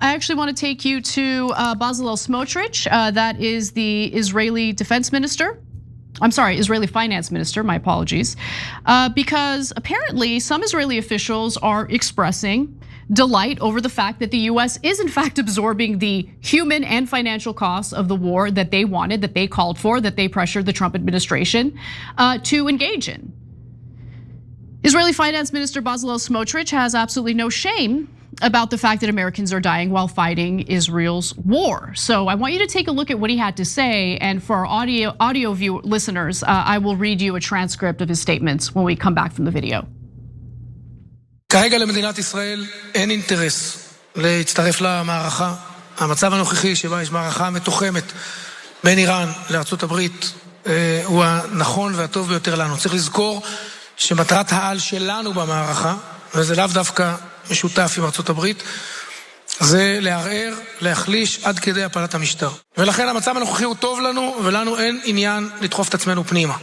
I actually want to take you to Bezalel Smotrich. That is the Israeli defense minister. I'm sorry, Israeli finance minister, my apologies. Because apparently some Israeli officials are expressing delight over the fact that the US is in fact absorbing the human and financial costs of the war that they wanted, that they called for, that they pressured the Trump administration to engage in. Israeli Finance Minister Bezalel Smotrich has absolutely no shame about the fact that Americans are dying while fighting Israel's war. So I want you to take a look at what he had to say, and for our audio view listeners, I will read you a transcript of his statements when we come back from the video. כרגע למדינת ישראל אין אינטרס להצטרף למערכה. המצב הנוכחי שבה יש מערכה מתוחמת בין איראן לארצות הברית הוא הנכון והטוב ביותר לנו. צריך לזכור שמטרת העל שלנו במערכה, וזה לאו דווקא משותף עם ארצות הברית, זה לערער, להחליש עד כדי הפלת המשטר. ולכן המצב הנוכחי הוא טוב לנו, ולנו אין עניין לדחוף את עצמנו פנימה.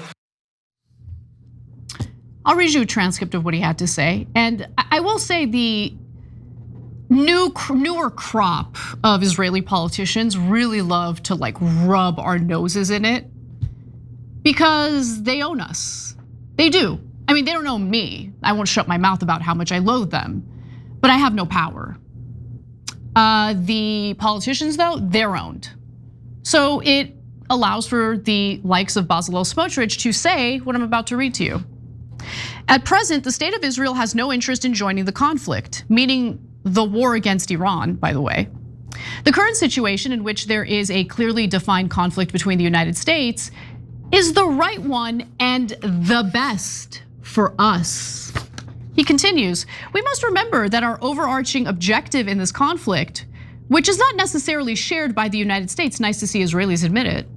I'll read you a transcript of what he had to say, and I will say the newer crop of Israeli politicians really love to like rub our noses in it because they own us. They do. I mean, they don't own me. I won't shut my mouth about how much I loathe them, but I have no power. The politicians, though, they're owned. So it allows for the likes of Bezalel Smotrich to say what I'm about to read to you. At present, the state of Israel has no interest in joining the conflict, meaning the war against Iran, by the way. The current situation in which there is a clearly defined conflict between the United States is the right one and the best for us. He continues, we must remember that our overarching objective in this conflict, which is not necessarily shared by the United States, nice to see Israelis admit it,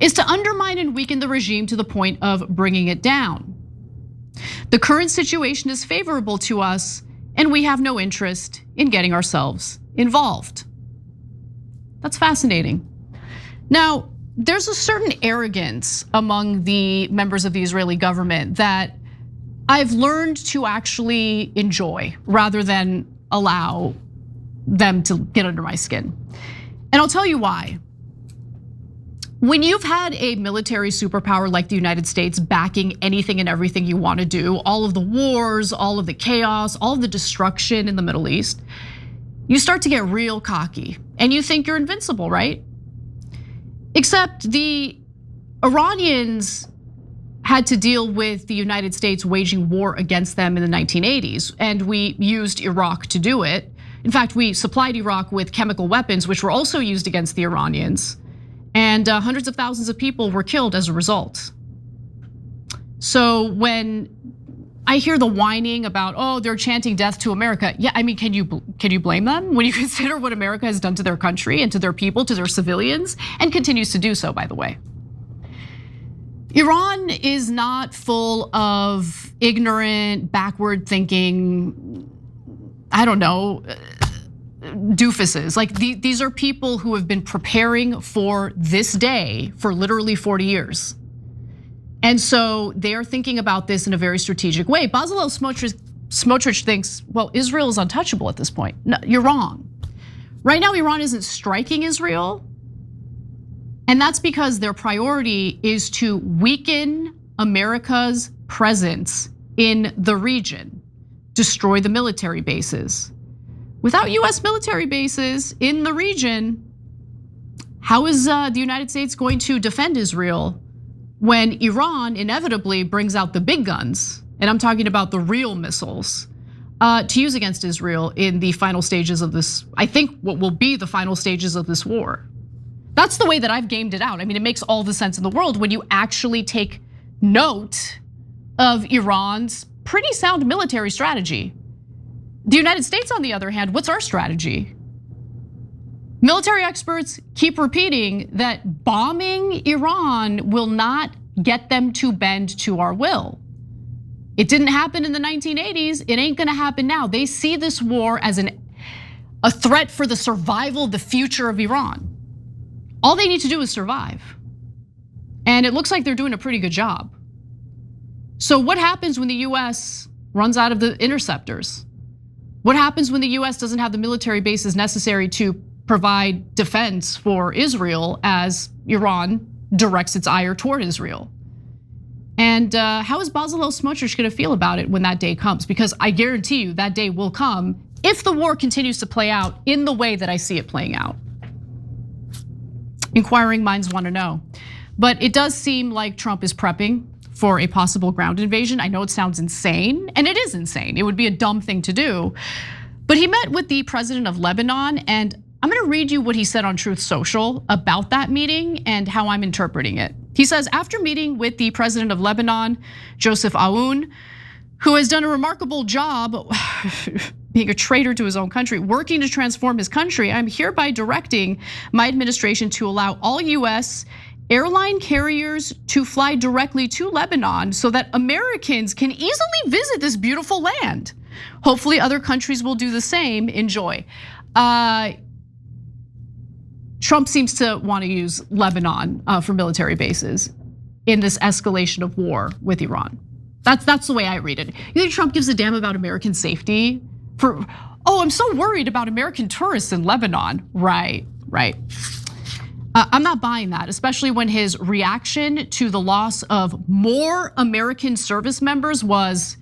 is to undermine and weaken the regime to the point of bringing it down. The current situation is favorable to us, and we have no interest in getting ourselves involved. That's fascinating. Now, there's a certain arrogance among the members of the Israeli government that I've learned to actually enjoy rather than allow them to get under my skin. And I'll tell you why. When you've had a military superpower like the United States backing anything and everything you want to do, all of the wars, all of the chaos, all of the destruction in the Middle East, you start to get real cocky and you think you're invincible, right? Except the Iranians had to deal with the United States waging war against them in the 1980s, and we used Iraq to do it. In fact, we supplied Iraq with chemical weapons, which were also used against the Iranians. And hundreds of thousands of people were killed as a result. So when I hear the whining about, oh, they're chanting death to America. Yeah, I mean, can you blame them when you consider what America has done to their country and to their people, to their civilians, and continues to do so, by the way. Iran is not full of ignorant, backward thinking, I don't know, doofuses. Like these are people who have been preparing for this day for literally 40 years. And so they're thinking about this in a very strategic way. Bezalel Smotrich thinks, well, Israel is untouchable at this point. No, you're wrong. Right now, Iran isn't striking Israel. And that's because their priority is to weaken America's presence in the region, destroy the military bases. Without US military bases in the region, how is the United States going to defend Israel when Iran inevitably brings out the big guns, and I'm talking about the real missiles, to use against Israel in the final stages of this, I think what will be the final stages of this war? That's the way that I've gamed it out. I mean, it makes all the sense in the world when you actually take note of Iran's pretty sound military strategy. The United States, on the other hand, what's our strategy? Military experts keep repeating that bombing Iran will not get them to bend to our will. It didn't happen in the 1980s, it ain't gonna happen now. They see this war as a threat for the survival, the future of Iran. All they need to do is survive. And it looks like they're doing a pretty good job. So what happens when the US runs out of the interceptors? What happens when the US doesn't have the military bases necessary to provide defense for Israel as Iran directs its ire toward Israel? And how is Bezalel Smotrich gonna feel about it when that day comes? Because I guarantee you that day will come if the war continues to play out in the way that I see it playing out. Inquiring minds wanna know. But it does seem like Trump is prepping for a possible ground invasion. I know it sounds insane, and it is insane. It would be a dumb thing to do. But he met with the president of Lebanon, and I'm gonna read you what he said on Truth Social about that meeting and how I'm interpreting it. He says, after meeting with the president of Lebanon, Joseph Aoun, who has done a remarkable job being a traitor to his own country, working to transform his country, I'm hereby directing my administration to allow all US airline carriers to fly directly to Lebanon so that Americans can easily visit this beautiful land. Hopefully other countries will do the same. Enjoy. Trump seems to want to use Lebanon for military bases in this escalation of war with Iran. That's the way I read it. You think Trump gives a damn about American safety? I'm so worried about American tourists in Lebanon. Right. I'm not buying that, especially when his reaction to the loss of more American service members was,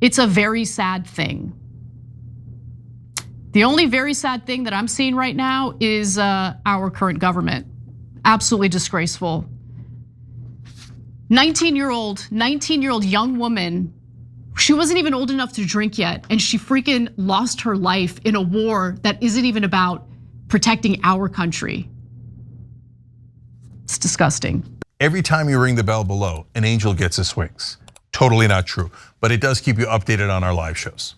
it's a very sad thing. The only very sad thing that I'm seeing right now is our current government. Absolutely disgraceful. 19-year-old young woman, she wasn't even old enough to drink yet, and she freaking lost her life in a war that isn't even about protecting our country. It's disgusting. Every time you ring the bell below, an angel gets his wings. Totally not true, but it does keep you updated on our live shows.